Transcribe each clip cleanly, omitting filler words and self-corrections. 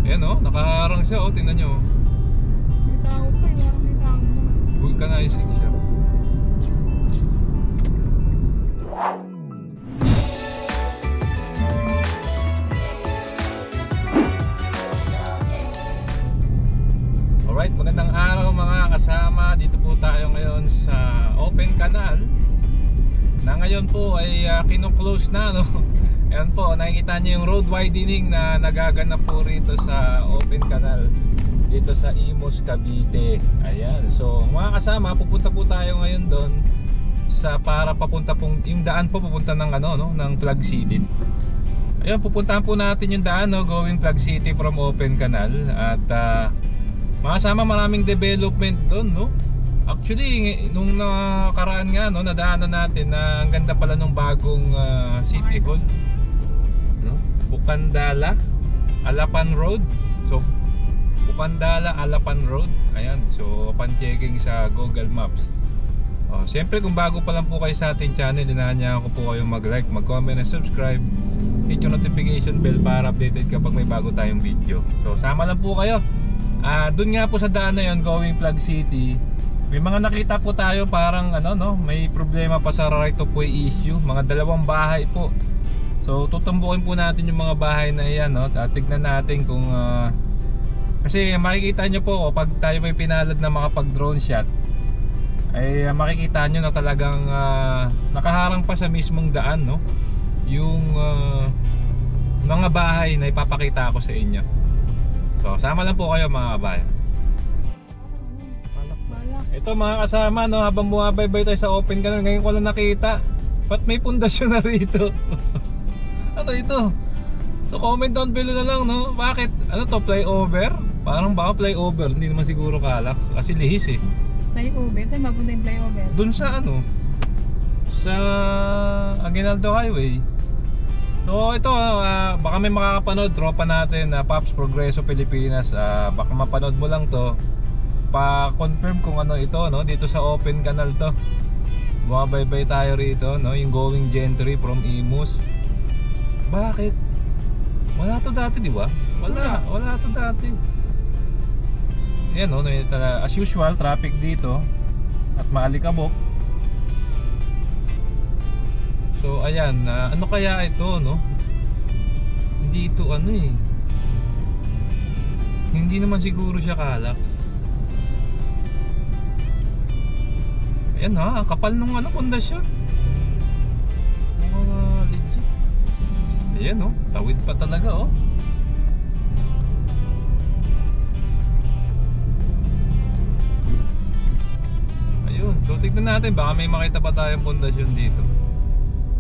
Ayan o, nakaharang siya o, tingnan nyo. May tao pa eh, parang may tao naman. Vulcanizing siya. Alright, magandang araw mga kasama. Dito po tayo ngayon sa Open Canal na ngayon po ay kino-close na, no? Ayan po, nakikita nyo yung road widening na nagaganap po rito sa Open Canal dito sa Imus, Cavite. Ayan, so mga kasama, pupunta po tayo ngayon doon sa para papunta pong yung daan po papunta ng ano, no, ng Flag City. Ayan, pupuntahan po natin yung daan, no, going Flag City from Open Canal. At makasama maraming development doon, no? Actually, nung nakaraan nga, no, nadaanan natin na ang ganda pala ng bagong City Hall, no? Bukandala, Alapan Road. So, Bukandala, Alapan Road. Ayan, so pan-checking sa Google Maps. Siyempre, kung bago pa lang po kayo sa ating channel, inaanyahan ko po kayong mag-like, mag-comment, and subscribe. Hit yung notification bell para updated kapag may bago tayong video. So, sama lang po kayo. Doon nga po sa daan na yun, going Flag City, may mga nakita po tayo parang ano, no, may problema pa sa right of way issue. Mga dalawang bahay po. So tutumbukin po natin yung mga bahay na yan, no? At tignan natin kung kasi makikita nyo po pag tayo may pinalad na makapag drone shot, ay makikita nyo na talagang nakaharang pa sa mismong daan, no, yung mga bahay na ipapakita ko sa inyo. So, sama lang po kayo mga kabayan. Ito mga kasama, no, habang bumabaybay tayo sa Open Canal, ngayon ko lang nakita, ba't may pundasyon na rito? Ano ito? So, comment down below na lang, no? Bakit? Ano to? Flyover? Parang baka flyover, hindi naman siguro kalak. Kasi lihis eh. Flyover? Saan mapunta yung flyover? Doon sa ano? Sa Aguinaldo Highway. So ito, baka may makakapanood, tropa natin na Pops Progreso Pilipinas, baka mapanood mo lang to, pa-confirm kung ano ito, no, dito sa Open Canal to. Bumabaybay tayo rito, no, yung going Gentry from Imus. Bakit? Wala to dati, di ba? Wala to dati. Yan, no, as usual, traffic dito at maalikabok. So ayan, ano kaya ito, no? Hindi ito ano eh. Hindi naman siguro siya kalak. Ayan ha, kapal nung ano, pundasyon. Mukhang legit. Ayan oh, tawid pa talaga oh. Ayun, so tignan natin, baka may makita pa tayong pundasyon dito.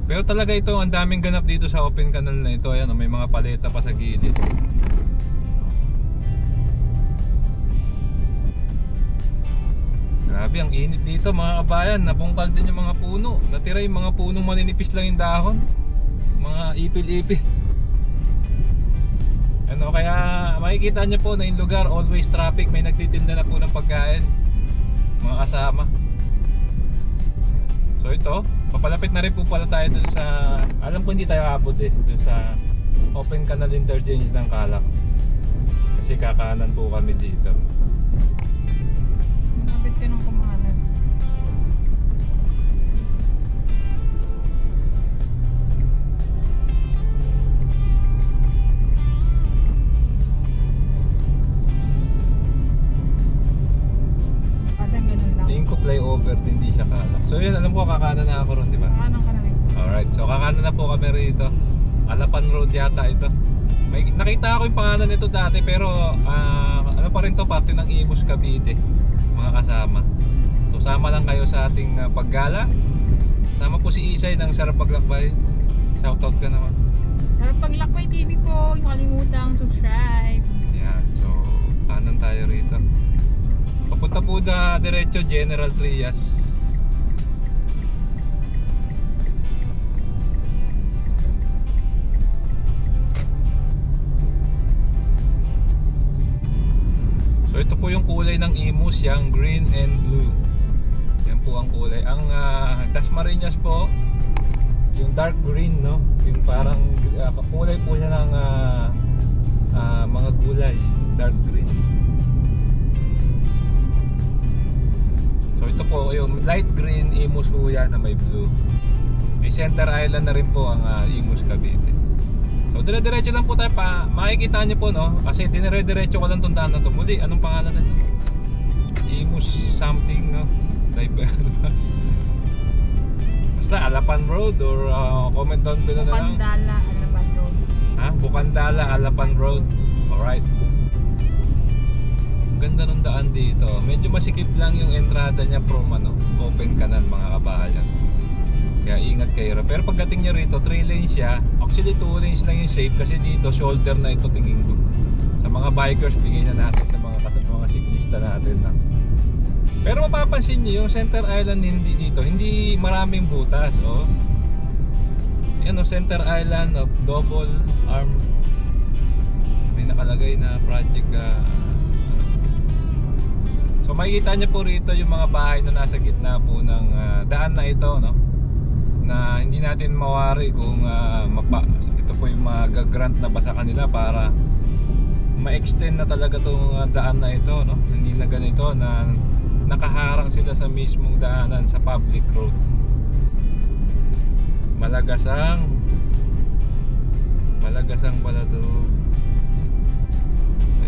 Pero talaga ito, ang daming ganap dito sa Open Canal na ito. Ayan, may mga paleta pa sa gilid. Grabe, ang init dito mga kabayan. Nabungkal din yung mga puno. Natira yung mga punong maninipis lang yung dahon. Mga ipil-ipil. Ano, kaya makikita nyo po na yung lugar always traffic. May nagtitinda na po ng pagkain, mga kasama. So ito, papalapit na rin po pala tayo dun sa, alam ko hindi tayo abot eh, dun sa Open Canal Interchange ng Calak. Kasi kakanan po kami dito. Malapit ka ng kumanan. Tingin ko flyover, hindi siya Calak. So yun, alam ko kakanan na ako ron, di ba? Kakanan ka na rin. Alright, so kakanan na po kami rito. Alapan Road yata ito. May nakita ako yung pangalan nito dati, pero ano pa rin to, parte ng Imus, Cavite, mga kasama. So sama lang kayo sa ating paggala. Sama po si Isay ng Sarap Paglakbay. Shoutout ka naman. Sarap Paglakbay TV po, huwag kalimutang subscribe. Yan, so kanan tayo rito. Papunta po na diretso General Trias. So ito po yung kulay ng Imus, yung green and blue. Yan po ang kulay. Ang Dasmariñas po, yung dark green, no? Yung parang kulay po siya ng mga gulay. light green Imus po yan na may blue. May center island na rin po ang Imus Cavite. So dire-diretso lang po tayo pa. Makikita nyo po, no? Kasi dinire-diretso ko lang itong daan na to. Muli, anong pangalan na ito? Imus something, no? Basta Alapan Road or comment down below na lang. Bukandala, Alapan Road. Ha? Bukandala, Alapan Road. Alright. Ganda ng daan dito. Medyo masikip lang yung entrada niya from open canal, mga kabahayan. Kaya ingat kayo. Pero pagdating niya rito, 3 lanes siya. Actually 2 lanes lang yung safe kasi dito shoulder na ito tingin ko. Sa mga bikers, bigay na natin sa mga siklista natin na. Pero mapapansin niyo yung center island hindi dito, hindi maraming butas, oh. Yan, center island of double arm. May nakalagay na project. So makikita niyo po rito yung mga bahay na nasa gitna po ng daan na ito, no? Na hindi natin mawari kung ito po yung mag-grant na ba sa kanila para ma-extend na talaga itong daan na ito, no? Hindi na ganito na nakaharang sila sa mismong daanan sa public road. Malagasang pala to.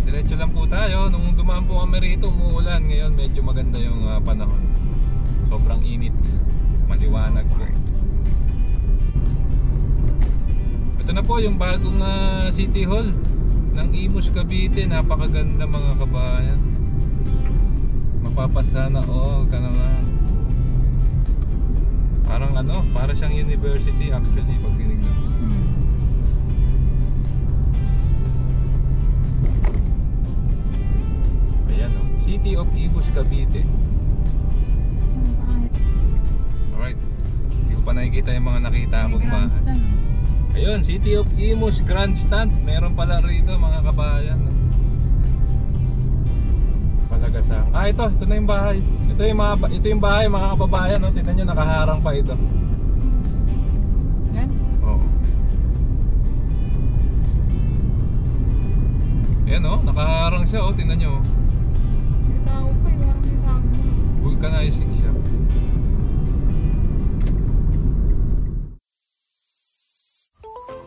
Diretso lang po tayo. Nung dumaan po kami rito, umuulan. Ngayon medyo maganda yung panahon. Sobrang init, maliwanag po. Ito na po yung bagong City Hall ng Imus Cavite. Napakaganda, mga kabayan. Mapapasana ka naman. Parang para siyang university actually pag tinignan. Ayan, City of Imus Cavite. Alright. Hindi ko pa nakikita yung mga nakita akong bahay. Ayun, City of Imus Grandstand. Meron pala rito, mga kabayan. Malagasang. Ito na yung bahay. Ito yung bahay, mga kababayan, no? Tingnan niyo, nakaharang pa ito. Yan? Oo. Yan, nakaharang siya, tingnan niyo. May tao pa, parang may tao. Vulcanizing siya.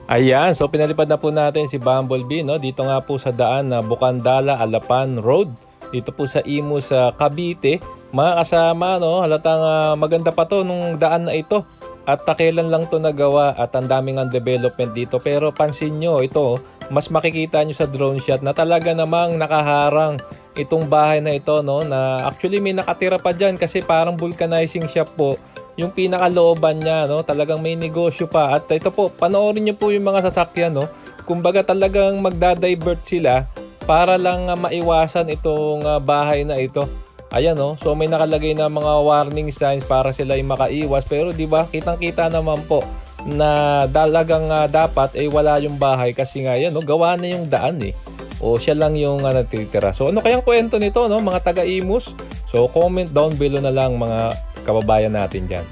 Ayan, so pinalipad na po natin si Bumblebee, no? Dito nga po sa daan na Bukandala, Alapan Road. Dito po sa Imus Cavite. Mga kasama, halatang maganda pa to nung daan na ito. At kailan lang to nagawa at ang daming development dito. Pero pansin nyo, ito, mas makikita nyo sa drone shot na talaga namang nakaharang itong bahay na ito, na actually may nakatira pa dyan kasi parang vulcanizing shop po yung pinakalooban niya, talagang may negosyo pa. At ito po, panoorin nyo po yung mga sasakyan, kumbaga talagang magdadivert sila para lang maiwasan itong bahay na ito. Ayan, so may nakalagay na mga warning signs para sila ay makaiwas. Pero di ba, kitang-kita naman po na talagang dapat ay wala yung bahay kasi nga yan, gawa na yung daan o siya lang yung natitira. So ano kayang kwento nito, mga taga-Imus? So comment down below na lang, mga kababayan natin dyan.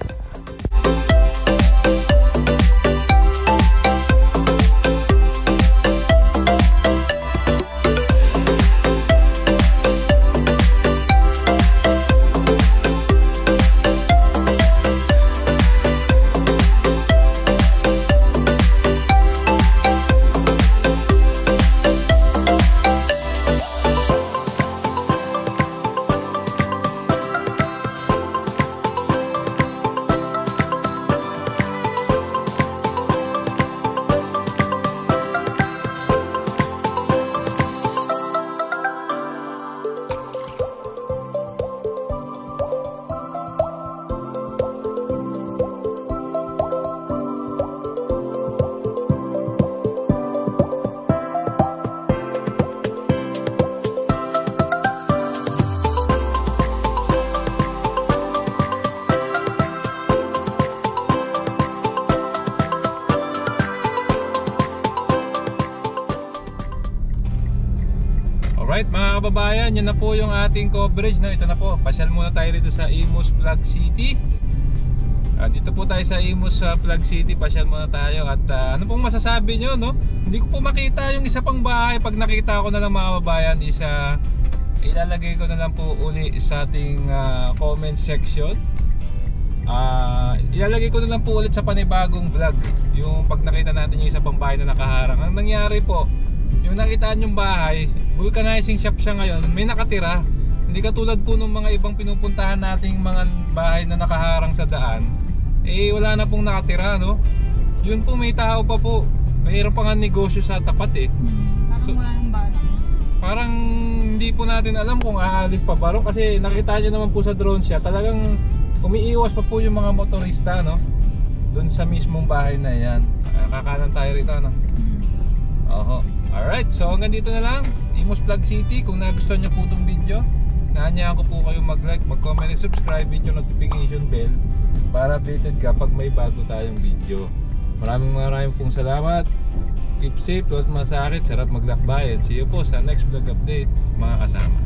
Alright, mga kababayan, yun na po yung ating coverage, Ito na po, pasyal muna tayo dito sa Imus Plug City. Dito po tayo sa Imus Plug City, pasyal muna tayo. At ano pong masasabi nyo, Hindi ko po makita yung isa pang bahay. Pag nakita ko na lang, mga kababayan, ilalagay ko na lang po uli sa ating comment section. Ilalagay ko na lang po ulit sa panibagong vlog yung pag nakita natin yung isa pang bahay na nakaharang. Ang nangyari po, yung nakitaan yung bahay, vulcanizing shop siya ngayon, may nakatira. Hindi katulad po ng mga ibang pinupuntahan nating mga bahay na nakaharang sa daan, eh wala na pong nakatira, no? Yun po, may tao pa po. Mayroon pa nga negosyo sa tapat eh. Parang wala nang balak. Parang hindi po natin alam kung aalis pa ba ro, kasi nakita niyo naman po sa drone siya, talagang umiiwas pa po yung mga motorista, no? Doon sa mismong bahay na yan. Kakanan tayo rito, no? Oho. Alright, so hanggang dito na lang. Imus Vlog City. Kung nagustuhan niyo po itong video, naanyaan ko po kayo mag-like, mag-comment, and subscribe, with your notification bell para updated ka pag may bago tayong video. Maraming pong salamat. Keep safe, huwag masakit, sarap maglakbayan. See you po sa next vlog update, mga kasama.